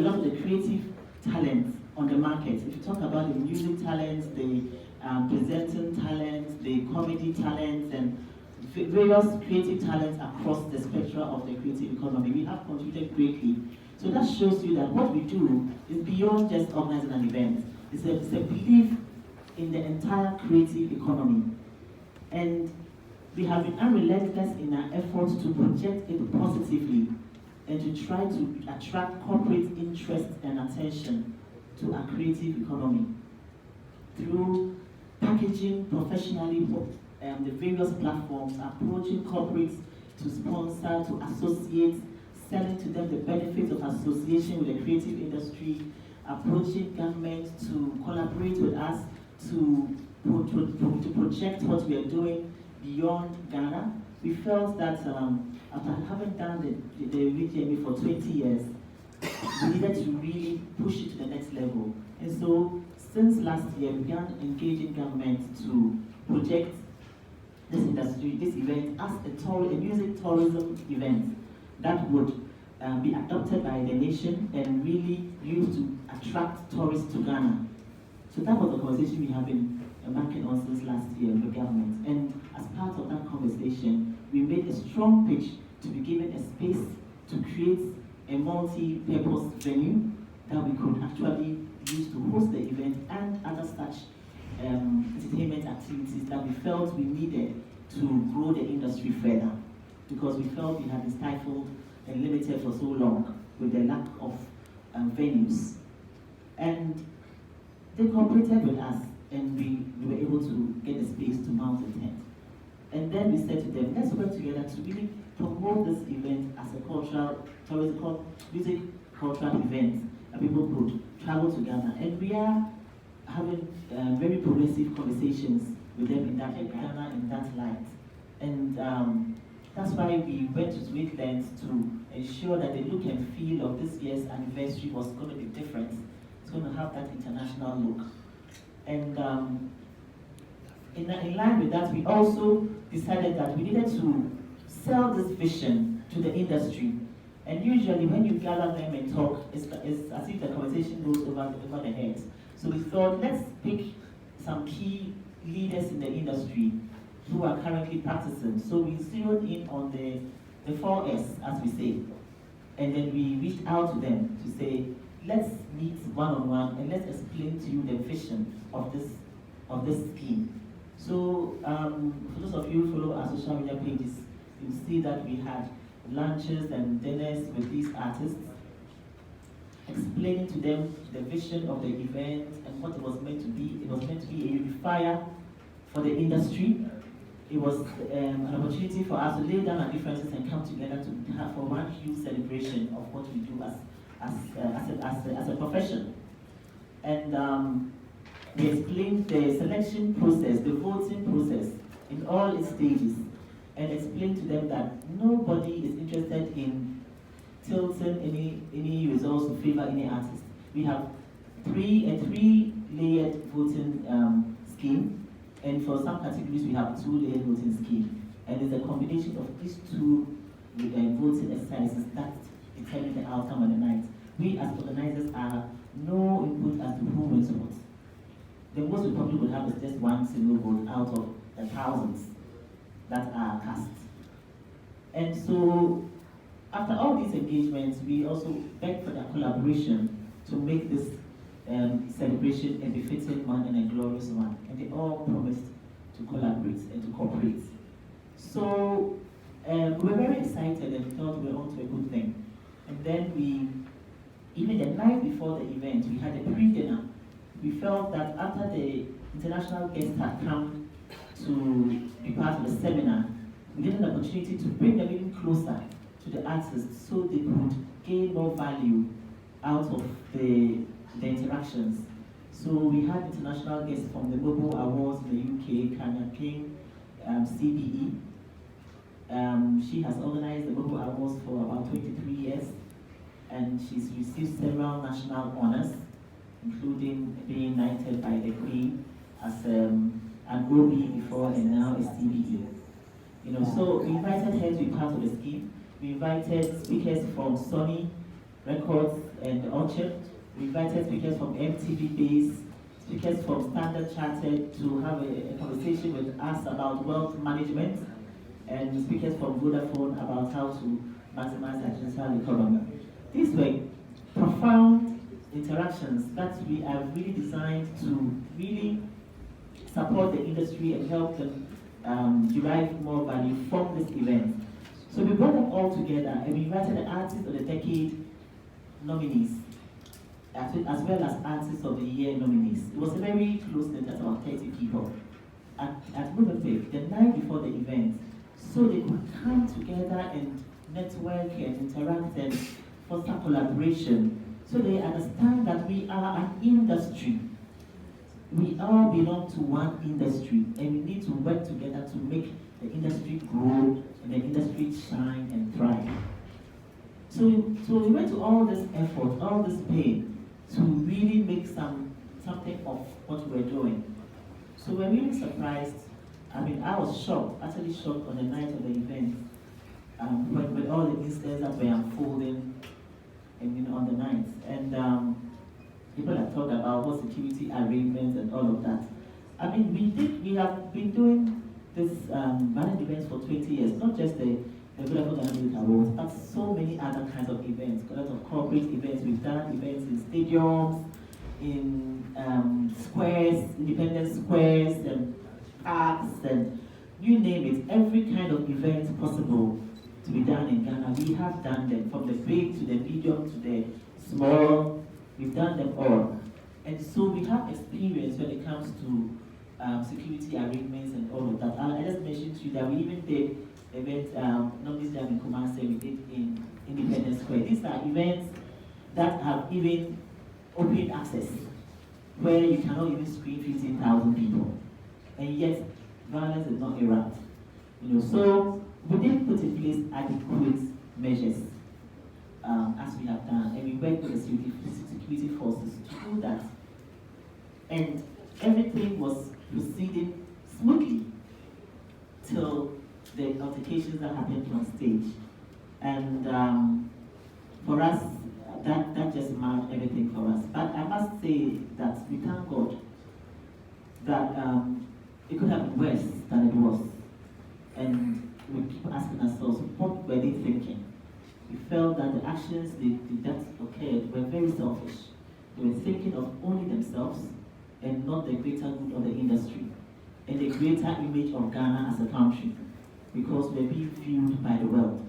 a lot of the creative talents on the market. If you talk about the music talents, the presenting talents, the comedy talents, and various creative talents across the spectrum of the creative economy, we have contributed greatly. So that shows you that what we do is beyond just organizing an event. It's a belief in the entire creative economy. And we have been unrelentless in our efforts to project it positively and to try to attract corporate interest and attention to our creative economy through packaging professionally the various platforms, approaching corporates to sponsor, to associate, selling to them the benefits of association with the creative industry, approaching government to collaborate with us to project what we are doing beyond Ghana. We felt that after having done the VGMA for 20 years, we needed to really push it to the next level. And so, since last year, we began engaging government to project this industry, this event, as a music tourism event that would be adopted by the nation and really used to attract tourists to Ghana. So that was the conversation we have been embarking on since last year with the government. And as part of that conversation, we made a strong pitch to be given a space to create a multi-purpose venue that we could actually use to host the event and other such entertainment activities that we felt we needed to grow the industry further, because we felt we had been stifled and limited for so long with the lack of venues. And they cooperated with us, and we were able to get a space to mount the tent. And then we said to them, let's work together to really promote this event as a cultural, music cultural event, and people could travel together. And we are having very progressive conversations with them in that Ghana in that light. And that's why we went to great lengths to ensure that the look and feel of this year's anniversary was going to be different. It's going to have that international look. And in line with that, we also decided that we needed to sell this vision to the industry. And usually when you gather them and talk, it's as if the conversation goes over the heads. So we thought, let's pick some key leaders in the industry who are currently practicing. So we zeroed in on the 4S, as we say. And then we reached out to them to say, let's meet one-on-one and let's explain to you the vision of this scheme. So for those of you who follow our social media pages, you'll see that we had lunches and dinners with these artists, explaining to them the vision of the event and what it was meant to be. It was meant to be a unifier for the industry. It was an opportunity for us to lay down our differences and come together to have for one huge celebration of what we do as a profession. And we explained the selection process, the voting process in all its stages, and explained to them that nobody is interested in tilting any results to favor any artist. We have a three-layered voting scheme, and for some categories we have a two-layered voting scheme. And it's a combination of these two voting exercises that determine the outcome of the night. We as organizers are no input as to who wins what. The most we probably would have is just one single vote out of the thousands that are cast. And so, after all these engagements, we also begged for their collaboration to make this celebration a befitting one and a glorious one. And they all promised to collaborate and to cooperate. So, we were very excited and thought we were on to a good thing. And then even the night before the event, we had a pre-dinner. We felt that after the international guests had come to be part of the seminar, we needed an opportunity to bring them even closer to the artists so they could gain more value out of the interactions. So we had international guests from the Mobile Awards in the UK, Kanya King, CBE. She has organized the Mobile Awards for about 23 years, and she's received several national honors, including being knighted by the Queen as an OB before and now a CBE. So we invited her to be part of the scheme. We invited speakers from Sony Records, and Orchard. We invited speakers from MTV Base, speakers from Standard Chartered to have a conversation with us about wealth management, and speakers from Vodafone about how to maximize the digital economy. These were profound interactions that we have really designed to really support the industry and help them derive more value from this event. So we brought them all together and we invited the Artist of the Decade nominees, as well as Artist of the Year nominees. It was a very close knit, at about 30 people at Movement the night before the event, so they could come together and network and interact and foster collaboration, so they understand that we are an industry. We all belong to one industry, and we need to work together to make the industry grow and the industry shine and thrive. So we went to all this effort, all this pain, to really make something of what we were doing. So we're really surprised. I mean, I was shocked, actually shocked on the night of the event, with all the incidents that were unfolding, and on the night. And people have talked about what security arrangements and all of that. I mean, we have been doing this managed events for 20 years, not just the Vodafone Dynamic Awards, but so many other kinds of events, a lot of corporate events. We've done events in stadiums, in squares, independent squares, and parks, and you name it, every kind of event possible to be done in Ghana. We have done them, from the big to the medium to the small. We've done them all. And so we have experience when it comes to security arrangements and all of that. I just mentioned to you that we even did events, not this time in Kumasi, we did in Independence Square. These are events that have even open access, where you cannot even screen 15,000 people. And yet, violence is not erupt. So we did put in place adequate measures, as we have done, and we worked with the security forces to do that. And everything was proceeding smoothly till the altercations that happened on stage. And for us, that just marked everything for us. But I must say that we thank God that it could have been worse than it was. And we keep asking ourselves, what were they thinking? We felt that the actions that occurred were very selfish. They were thinking of only themselves and not the greater good of the industry and the greater image of Ghana as a country, because we're being viewed by the world.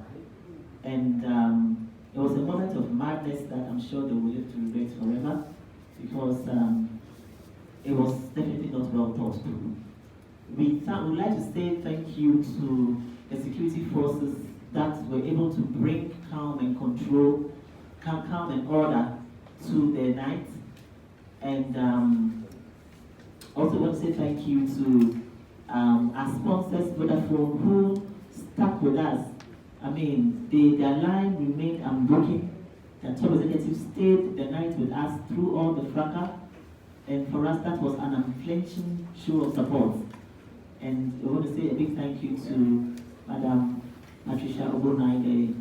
And it was a moment of madness that I'm sure they will live to regret forever, because it was definitely not well thought through. We would like to say thank you to the security forces that were able to bring calm and control, calm and order to the night. And also want to say thank you to our sponsors, Vodafone, who stuck with us. I mean, their line remained unbroken. The top executives stayed the night with us through all the fracas. And for us, that was an unflinching show of support. And we want to say a big thank you to Madam Patricia Obonai, the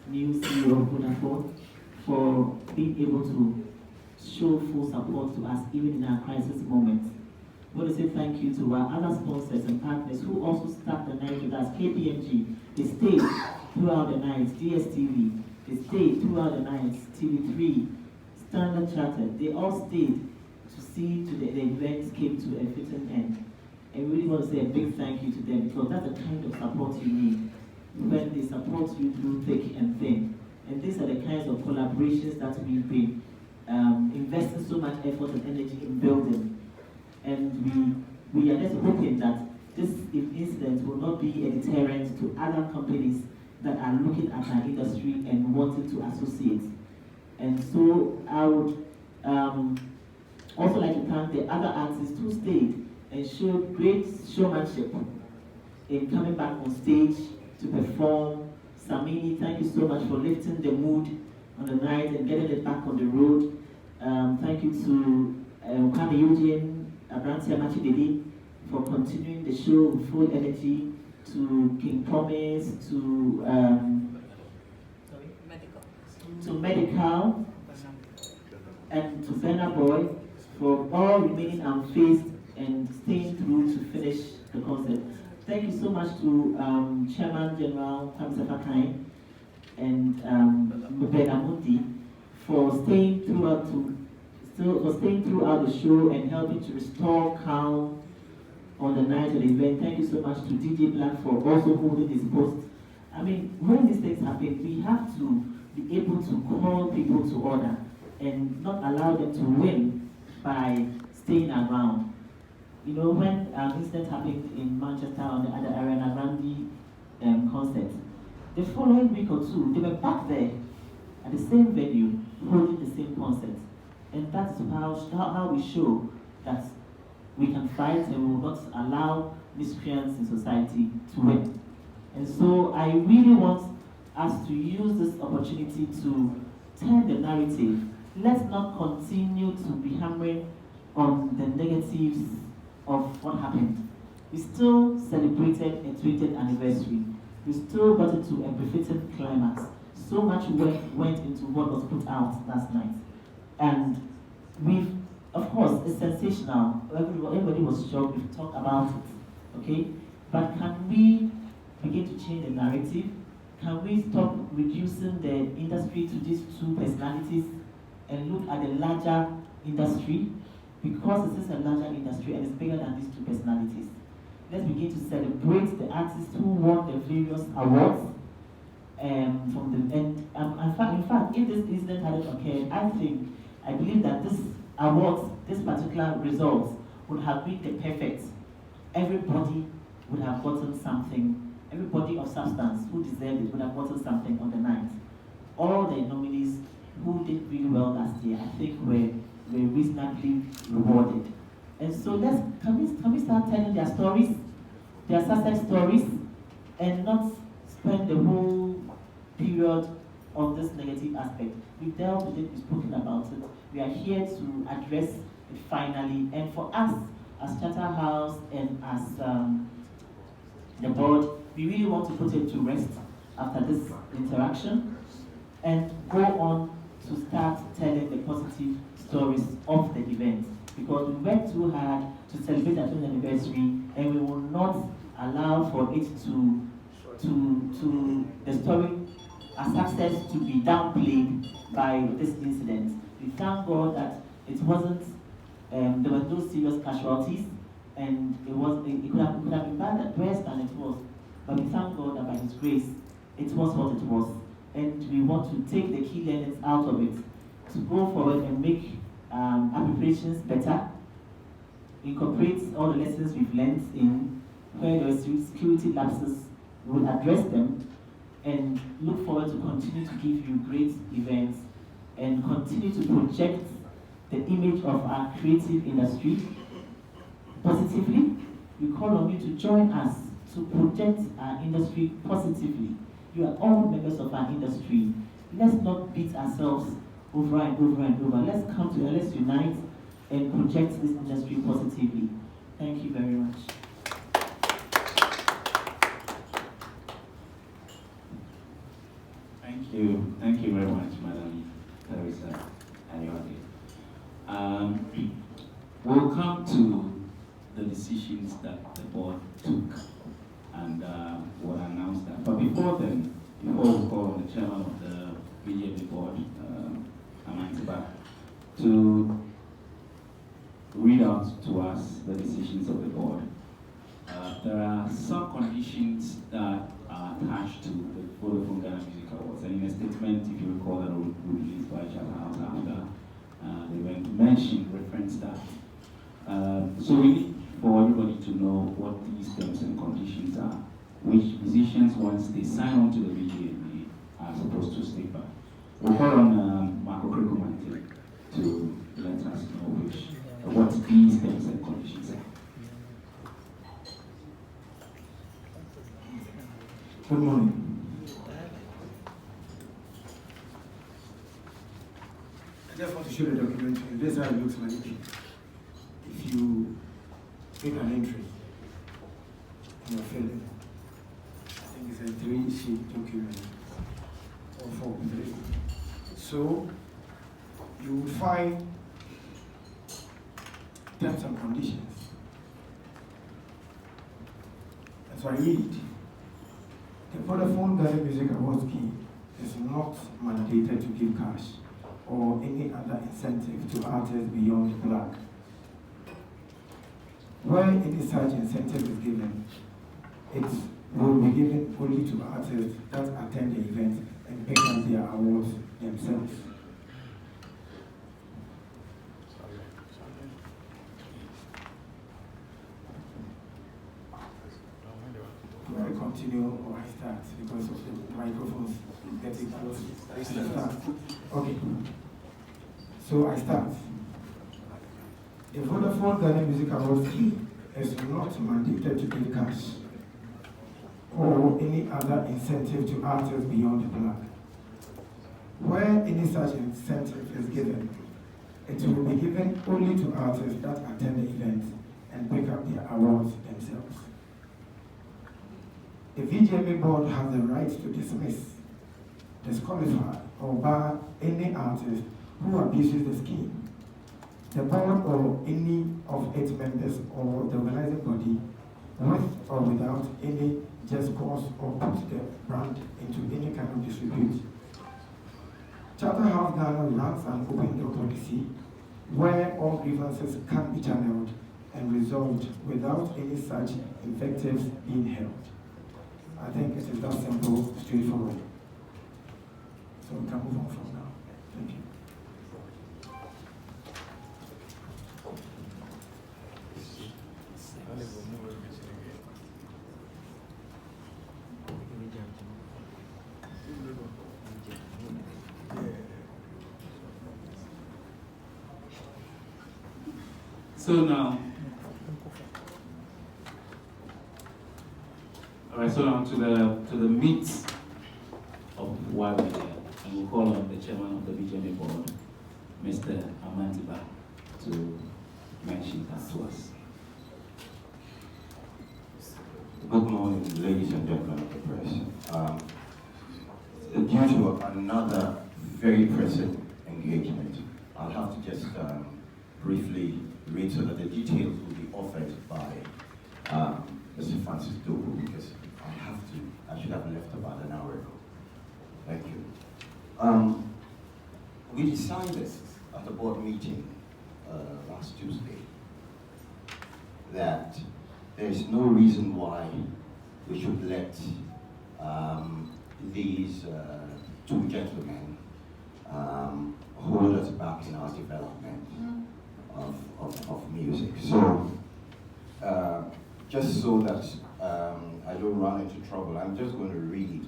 new CEO of Vodafone, for being able to show full support to us even in our crisis moments. We want to say thank you to our other sponsors and partners who also stuck the night with us. KPMG, they stayed throughout the night. DSTV, they stayed throughout the night. TV3, Standard Chartered, they all stayed to see to the events came to a fitting end. And we really want to say a big thank you to them, because that's the kind of support you need when they support you through thick and thin. And these are the kinds of collaborations that we've been investing so much effort and energy in building. And we are just hoping that this incident will not be a deterrent to other companies that are looking at our industry and wanting to associate. And so I would also like to thank the other artists who stayed and showed great showmanship in coming back on stage to perform. Samini, thank you so much for lifting the mood on the night and getting it back on the road. Thank you to Kwame Eugene, Abrantia Machideli, for continuing the show with full energy, to King Promise, to Medical, and to Stonebwoy for all remaining unfazed and staying through to finish the concert. Thank you so much to Chairman General Kwame and Ben Amundi for staying throughout the show and helping to restore calm on the night of the event. Thank you so much to DJ Black for also holding his post. I mean, when these things happen, we have to be able to call people to order and not allow them to win by staying around. You know, when incident happened in Manchester on the other Ariana Grande concert, the following week or two, they were back there at the same venue, holding the same concert. And that's how we show that we can fight and we will not allow miscreants in society to win. And so I really want us to use this opportunity to turn the narrative. Let's not continue to be hammering on the negatives of what happened. We still celebrated a 20th anniversary. We still got into a befitting climax. So much work went into what was put out last night. And of course, it's sensational. Everybody was shocked. We've talked about it, okay? But can we begin to change the narrative? Can we stop reducing the industry to these two personalities and look at the larger industry? Because this is a larger industry and it's bigger than these two personalities. Let's begin to celebrate the artists who won the various awards from the end. In fact, if this incident hadn't occurred, I believe that this awards, this particular result, would have been the perfect. Everybody would have gotten something. Everybody of substance who deserved it would have gotten something on the night. All the nominees who did really well last year, I think, were reasonably rewarded. And so can we start telling their stories, their success stories, and not spend the whole period on this negative aspect. We've dealt with it, we've spoken about it. We are here to address it finally. And for us, as Shatta House and as the board, we really want to put it to rest after this interaction and go on to start telling the positive stories of the event. Because we worked too hard to celebrate the 20th anniversary, and we will not allow for it to the story, a success, to be downplayed by this incident. We thank God that it wasn't, there were no serious casualties, and it could have been worse than it was. But we thank God that by His grace, it was what it was. And we want to take the key learnings out of it, to go forward and make our preparations better, incorporate all the lessons we've learned in where there are security lapses, we'll address them, and look forward to continue to give you great events and continue to project the image of our creative industry positively. We call on you to join us to project our industry positively. You are all members of our industry. Let's not beat ourselves over and over and over. Let's come together, let's unite and project this industry positively. Thank you very much. Thank you very much, Madam Teresa Ayode. We'll come to the decisions that the board took and will announce that. But before then, before we call on the chairman of the VGMA board, Amantiba, to read out to us the decisions of the board. There are some conditions that are attached to the Vodafone Ghana Music Awards, and in a statement, if you recall, that was released by Shatta House after the event, mentioned, reference that. So we need for everybody to know what these terms and conditions are, which musicians, once they sign on to the VGMA, are supposed to stick by. We'll call on Marco Krekumante to let us know what these terms and conditions are. Good morning. I just want to show the document to you. This is how it looks like if you make an entry in your field. I think it's a 3-sheet document or 4. So you will find terms and conditions. And so I read, the Vodafone Ghana Music Awards scheme is not mandated to give cash or any other incentive to artists beyond black. Where any such incentive is given, it will be given only to artists that attend the event and pick up their awards themselves. Do I continue or I start because of the microphones getting close? I start. Okay. So I start. The Vodafone Ghana Music Awards scheme is not mandated to give cash or any other incentive to artists beyond black. Where any such incentive is given, it will be given only to artists that attend the event and pick up their awards themselves. The VGMA board has the right to dismiss, disqualify, or bar any artist who abuses the scheme. The board or any of its members or the organizing body, with or without any just cause or put the brand into any kind of disrepute. Charterhouse Ghana runs an open door policy where all grievances can be channeled and resolved without any such invectives being held. I think it is that simple, straightforward. So we can move on from now. Thank you. So now, all right. So now to the meat of why we're here, and we'll call on the chairman of the VGMA board, Mr. Amantiba, to mention that to us. Good morning, ladies and gentlemen of the press. Due to another very pressing engagement, I'll have to just briefly read so that the details will be offered by Mr. Francis Dogo, because I should have left about an hour ago. Thank you. We decided at the board meeting last Tuesday that there is no reason why we should let these two gentlemen hold us back in our development of music. So, just so that I don't run into trouble, I'm just going to read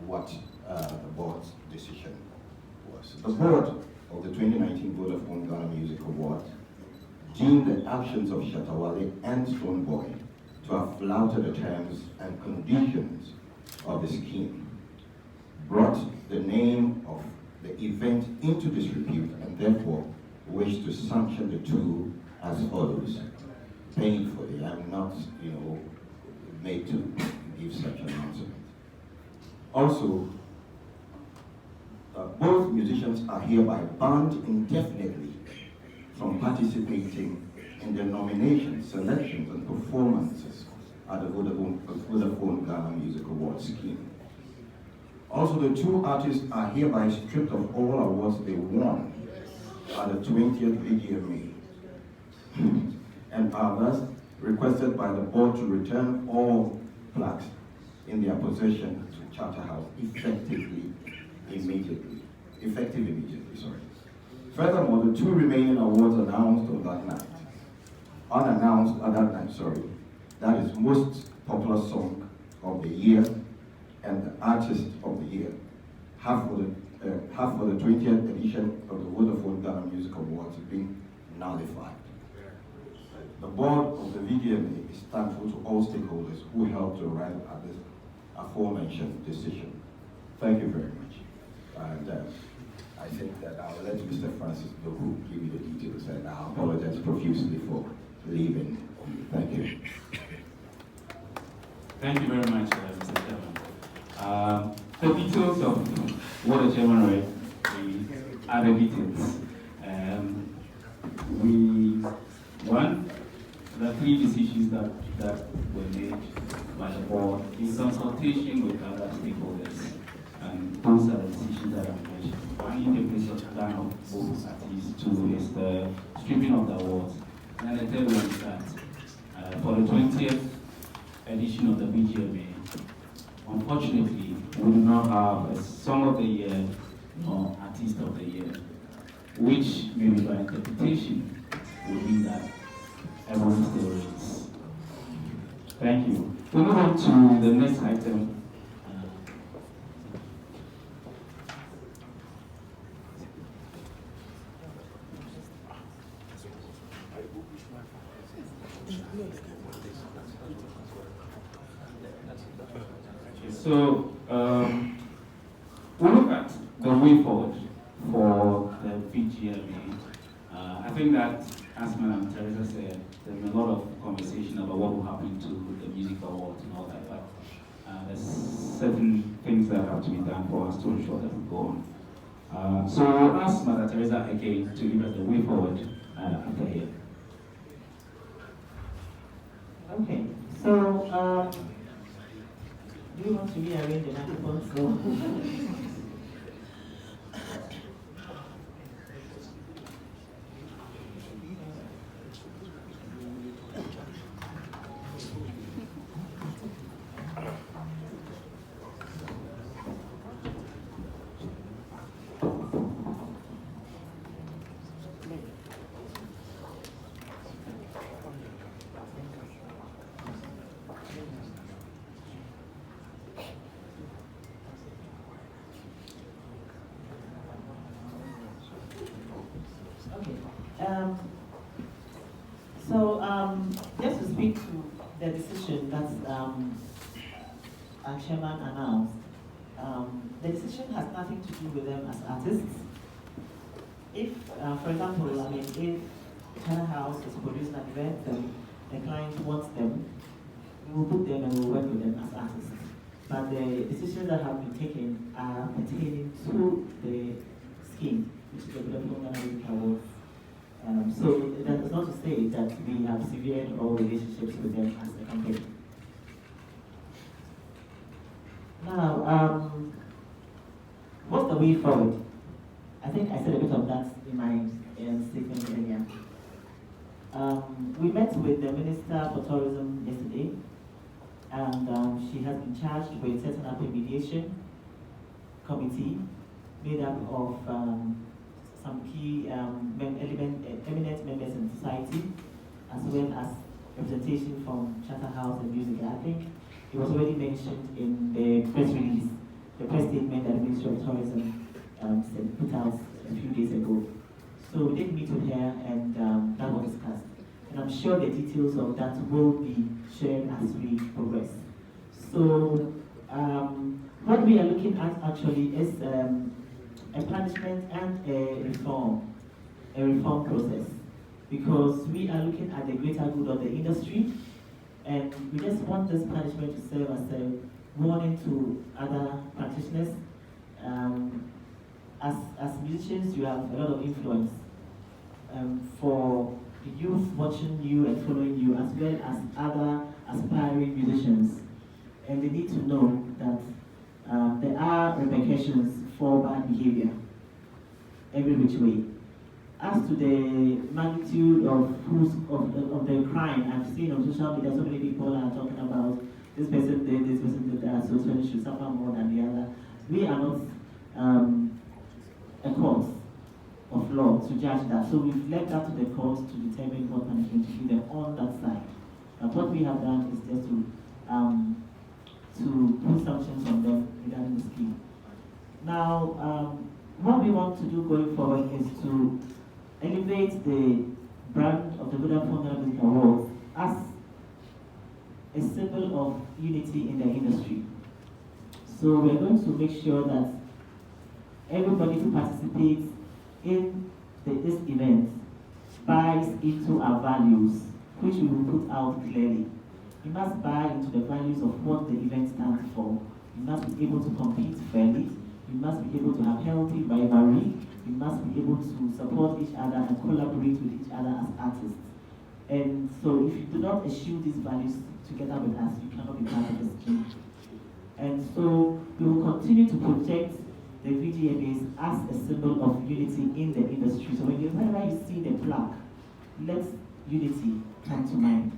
what the board's decision was. The board of the 2019 Vodafone Ghana Music Award deemed the actions of Shatta, Wale and Stonebwoy to have flouted the terms and conditions of the scheme, brought the name of the event into disrepute, and therefore wish to sanction the two as follows. Painfully, I'm not, made to give such an announcement. Also, both musicians are hereby banned indefinitely from participating in the nominations, selections, and performances at the Vodafone Ghana Music Awards scheme. Also, the two artists are hereby stripped of all awards they won at the 20th VGMA and are thus requested by the board to return all plaques in their possession to Charterhouse effective immediately. Furthermore, the two remaining awards unannounced on that night, that is Most Popular Song of the Year and the Artist of the Year, have for the 20th edition of the Vodafone Ghana Music Awards been nullified. The board of the VGMA is thankful to all stakeholders who helped to arrive at this aforementioned decision. Thank you very much. And I think that I'll let Mr. Francis Doku give you the details, and I apologize profusely for leaving. Thank you. Thank you very much, Mr. Chairman. The details of what the chairman read are the details. three decisions that were made by the board in consultation with other stakeholders. And those are the decisions that I mentioned. One is the plan of both artists, two is the stripping of the awards. And the third one is that for the 20th edition of the VGMA, unfortunately, we do not have a Song of the Year or Artist of the Year, which maybe by interpretation would mean that everyone still reigns. Thank you. We move on to the next item. So, we'll look at the way forward for the VGMA. I think that, as Madam Teresa said, there's been a lot of conversation about what will happen to the music awards and all that, but there's certain things that have to be done for us to ensure that we go on. So we'll ask Madam Teresa again to give us the way forward after here. Okay, so do you want to rearrange the microphone? Just to speak to the decision that our chairman announced, the decision has nothing to do with them as artists. If, for example, if Shatta House is producing an event and the client wants them, we will book them and we will work with them as artists. But the decisions that have been taken are pertaining to the scheme, which is the Development Awards. So that is not to say that we have severed all relationships with them as a company. Now, what's the way forward? I think I said a bit of that in my statement earlier. We met with the Minister for Tourism yesterday, and she has been charged with setting up a mediation committee made up of some key eminent members in society, as well as representation from Shatta House and Music. I think it was already mentioned in the press release, the press statement that the Ministry of Tourism put out a few days ago. So we did meet with her, and that was discussed. And I'm sure the details of that will be shared as we progress. So what we are looking at actually is a punishment and a reform process, because we are looking at the greater good of the industry, and we just want this punishment to serve as a warning to other practitioners. As musicians, you have a lot of influence for the youth watching you and following you, as well as other aspiring musicians, and they need to know that there are repercussions for bad behavior every which way. As to the magnitude of the crime, I've seen on social media so many people are talking about this person did, this person did that, so this person should suffer more than the other. We are not a court of law to judge that, so we've left that to the courts to determine what punishment to give them on that side. But what we have done is just to put sanctions on them regarding the scheme. Now, what we want to do going forward is to elevate the brand of the Vodafone Music Awards as a symbol of unity in the industry. So we're going to make sure that everybody who participates in this event buys into our values, which we will put out clearly. You must buy into the values of what the event stands for. You must be able to compete fairly. You must be able to have healthy rivalry. You must be able to support each other and collaborate with each other as artists. And so if you do not eschew these values together with us, you cannot be part of the scheme. And so we will continue to project the VGMAs as a symbol of unity in the industry. So whenever you see the plaque, let unity come to mind.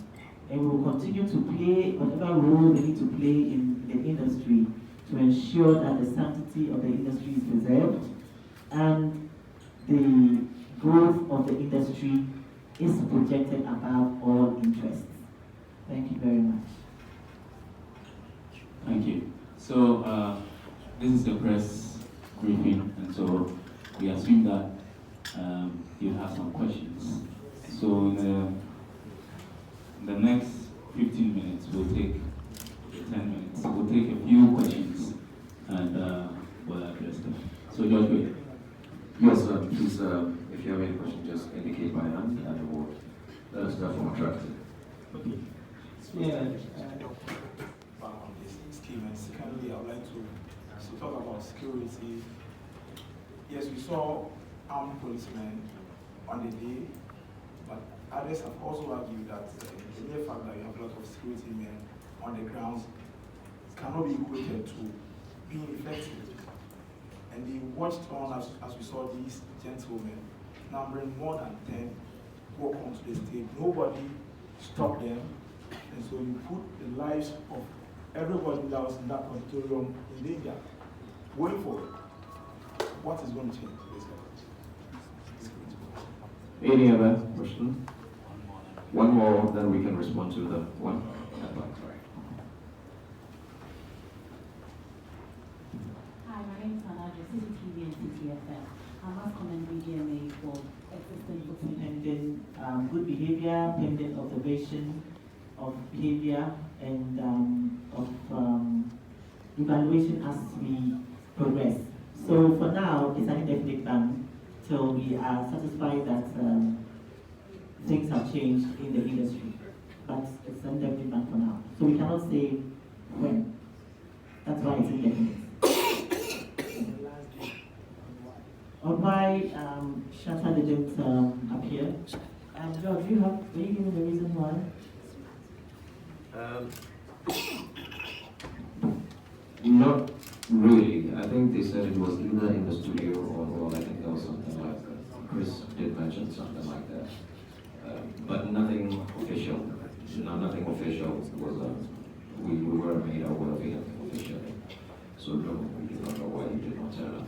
And we will continue to play whatever role we need to play in the industry to ensure that the sanctity of the industry is preserved and the growth of the industry is projected above all interests. Thank you very much. Thank you. So this is the press briefing, and so we assume that you have some questions. So in the next 15 minutes, we'll take 10 minutes. We'll take a few questions and we'll address them. So George, yes, please, if you have any questions, just indicate by hand and we'll let us know from attracted. Okay. Yeah. On this scheme, and secondly, I would like to talk about security. Yes, we saw armed policemen on the day, but others have also argued that the mere fact that you have a lot of security men on the grounds cannot be equated to being effective. And they watched on as we saw these gentlemen numbering more than 10 walk onto the stage. Nobody stopped them. And so you put the lives of everybody that was in that auditorium in danger. Going forward, what is going to change? Any other question? One more, then we can respond to the one. Hi, my name is Hannah, CCTV and CTFM. I must commend VGMA for existing booking Pending good behavior, pending observation of behavior, and of evaluation as we progress. So for now, it's an indefinite ban till we are satisfied that things have changed in the industry. But it's an indefinite ban for now. So we cannot say when. That's why it's indefinite. Or why Shatta didn't appear. George, will you give me the reason why? Not really. I think they said it was either in the studio or I think there was something like that. Chris did mention something like that. But nothing official. No, nothing official was, we were made aware of anything official. So no, we do not know why he did not turn up.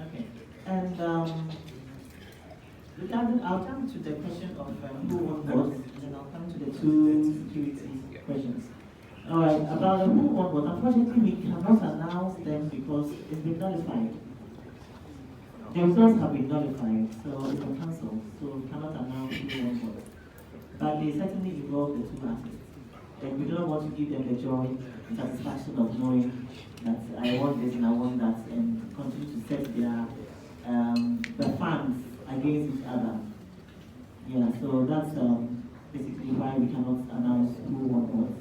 Okay. And I'll come to the question of who won what, and then I'll come to the two security questions. All right, about the who won what, unfortunately we cannot announce them because it's been nullified. The results have been nullified, so it's been cancelled, so we cannot announce who won what. But they certainly involve the two artists. And we don't want to give them the joy, satisfaction of knowing that I want this and I want that, and continue to set the fans against each other. Yeah, so that's basically why we cannot announce who won what.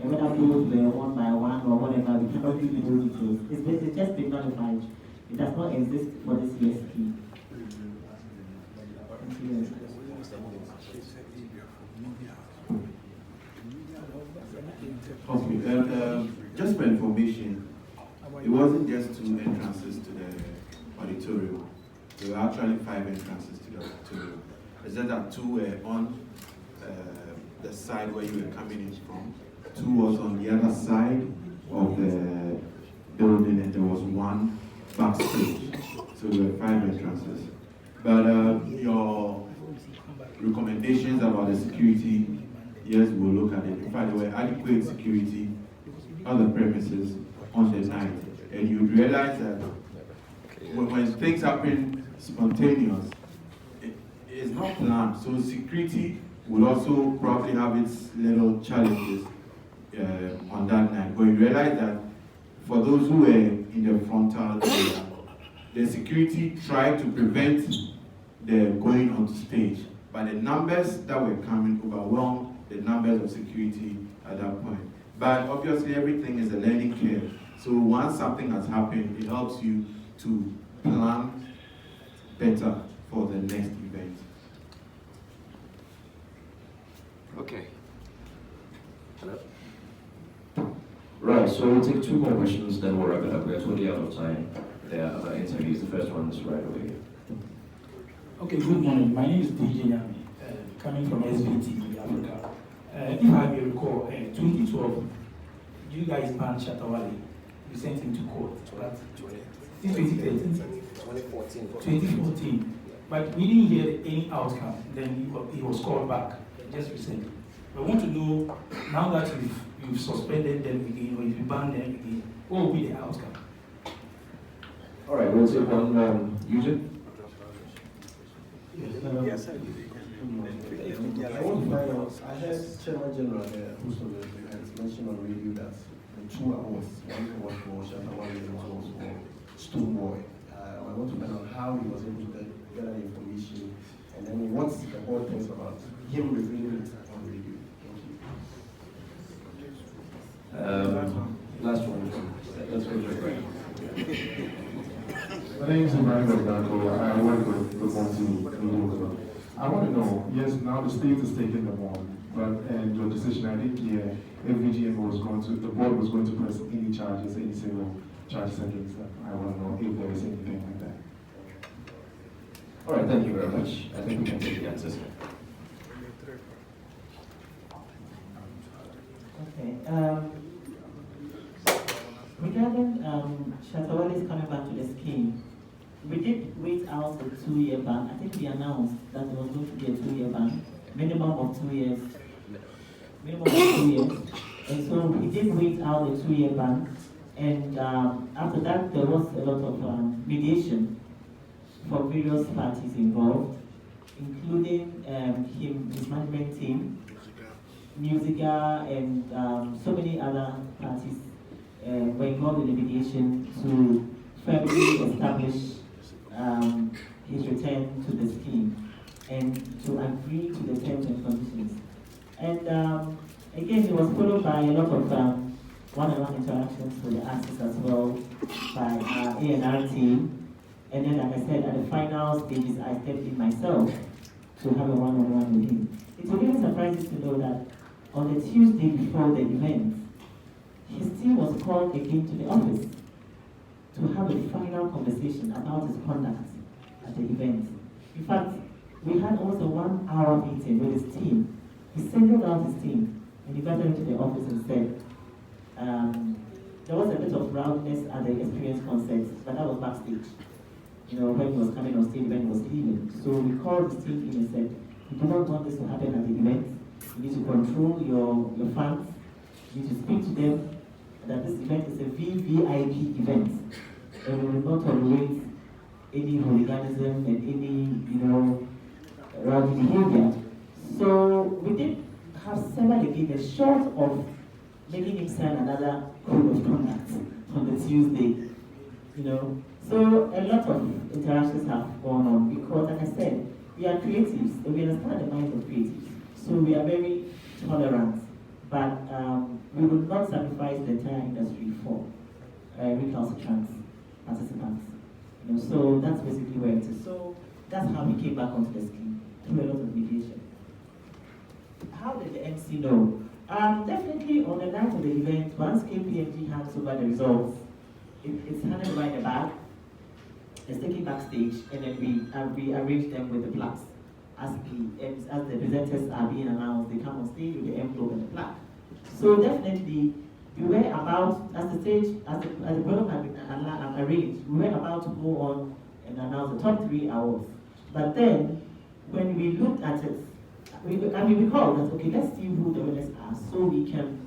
And whether those were won by one or whatever, we cannot give you those details. It's just been nullified. It does not exist for this year's scheme. Okay, and just for information, it wasn't just 2 entrances to the auditorium. There were actually 5 entrances to the auditorium. It's just that 2 were on the side where you were coming in from. 2 was on the other side of the building, and there was 1 backstage. So there were 5 entrances. But your recommendations about the security, yes, we'll look at it. In fact, there were adequate security on the premises on the night. And you realize that when things happen spontaneous, it's not planned. So security will also probably have its little challenges on that night. But you realize that for those who were in the frontal area, the security tried to prevent the going onto stage. But the numbers that were coming overwhelmed the numbers of security at that point. But obviously everything is a learning curve. So once something has happened, it helps you to plan better for the next event. Okay. Hello? Right, so we'll take two more questions, then we'll wrap it up. We're totally out of time. There are other interviews. The first one is right away. Okay, good morning. My name is VGMAs, coming from SBT Africa. If I may recall, 2012, you guys banned Shatta Wale. You sent him to court. Right? In 2013? 2014. But we didn't hear any outcome. Then he was called back just recently. I want to know, now that you've suspended them again, or if you banned them again, what will be the outcome? All right, we'll take one. Eugene? Yes, I want to find out, I heard Chairman General, host of the event, mention on radio that the 2 hours, one was for Shatta Wale and one was for Stonebwoy. I want to find out how he was able to get that information, and then what the board thinks about him revealing it on radio. Thank you. Last one. Let's go to the break. My name is Ibrahim Abdako. I work with the Monty. I want to know, yes, now the state is taking them on, but and your decision, I didn't hear if VGM was going to, the board was going to press any charges, any civil charges against them. I want to know if there is anything like that. All right, thank you very much. I think we can take the answers. Okay. Regarding Shatta Wale's coming back to the scheme, we did wait out the 2-year ban. I think we announced that there was going to be a 2-year ban, minimum of 2 years. Minimum of 2 years. And so we did wait out the 2-year ban. And after that, there was a lot of mediation from various parties involved, including his management team, Musica, and so many other parties were involved in the mediation to firmly establish his return to the scheme and to agree to the terms and conditions. And again, it was followed by a lot of one-on-one interactions with the artists as well by our A&R team. And then, like I said, at the final stages, I stepped in myself to have a one-on-one with him. It really surprises to know that on the Tuesday before the event, his team was called again to the office to have a final conversation about his conduct at the event. In fact, we had almost a 1-hour meeting with his team. He singled out his team and invited him to the office and said, there was a bit of rowdiness at the Experience concert, but that was backstage. You know, when he was coming on stage, when he was leaving. So we called his team in and said, we do not want this to happen at the event. You need to control your fans. You need to speak to them that this event is a VVIP event. And we will not tolerate any hooliganism and any, rowdy behavior. So we did have several agreements short of making him sign another code of conduct on the Tuesday. So a lot of interactions have gone on because, like I said, we are creatives and we understand the mind of creatives. So we are very tolerant, but we will not sacrifice the entire industry for recalcitrant participants. So that's basically where it is. So that's how we came back onto the scheme, through a lot of mediation. How did the MC know? Definitely on the night of the event, once KPMG hands over the results, it's handed by the bag, it's taken backstage, and then we arrange them with the plaques. As the presenters are being announced, they come on stage with the envelope and the plaque. So definitely, we were about, as the program had been arranged, we were about to go on and announce the top 3 awards. But then, when we looked at it, we called that, okay, let's see who the winners are, so we can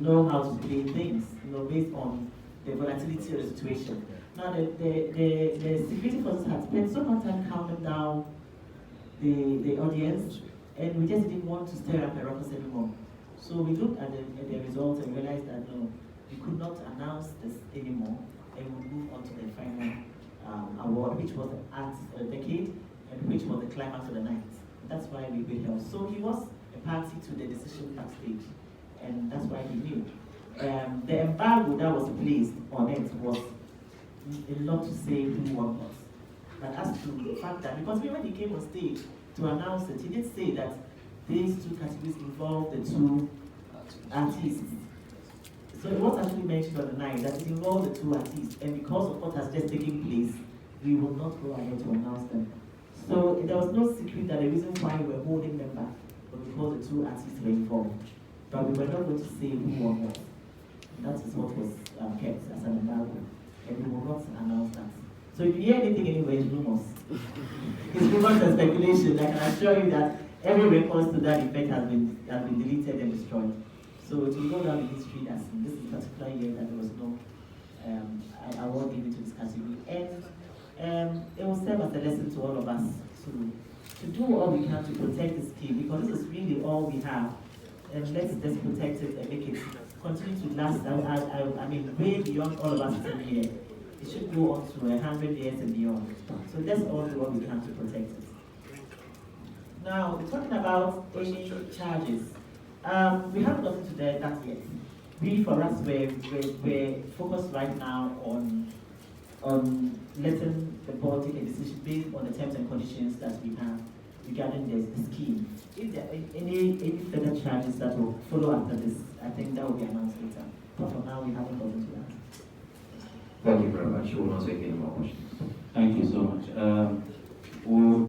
know how to play things, based on the volatility of the situation. Now, the security forces had spent so much time calming down the audience, and we just didn't want to stir up a ruckus anymore. So we looked at the results and realized that no, we could not announce this anymore, and we move on to the final award, which was the Artist of the Decade, and which was the climax of the night. That's why we withheld. So he was a party to the decision backstage, and that's why he knew. The embargo that was placed on it was a lot to say who won us. But as to the fact that, because when he came on stage to announce it, he did say that these two categories involve the two artists. So it was actually mentioned on the night that it involved the two artists, and because of what has just taken place, we will not go ahead to announce them. So there was no secret that the reason why we were holding them back was because the two artists were involved. But we were not going to say who or what. That is what was kept as an embargo, and we will not announce that. So if you hear anything anywhere, it's rumors. It's rumors and speculation. I can assure you that every record to that effect has been deleted and destroyed. So it will go down in history as in this particular year that there was no award given to this category. And it will serve as a lesson to all of us to do all we can to protect this scheme, because this is really all we have. And let's just protect it and make it continue to last. I mean, way beyond all of us sitting here. It should go on to 100 years and beyond. So let's all do what we can to protect it. Now, we're talking about any charges. We haven't gotten to that yet. We, for us, we're focused right now on letting the board take a decision based on the terms and conditions that we have regarding the scheme. If there are any further charges that will follow after this, I think that will be announced later. But for now, we haven't gotten to that. Thank you very much. We will not take any more questions. Thank you so much.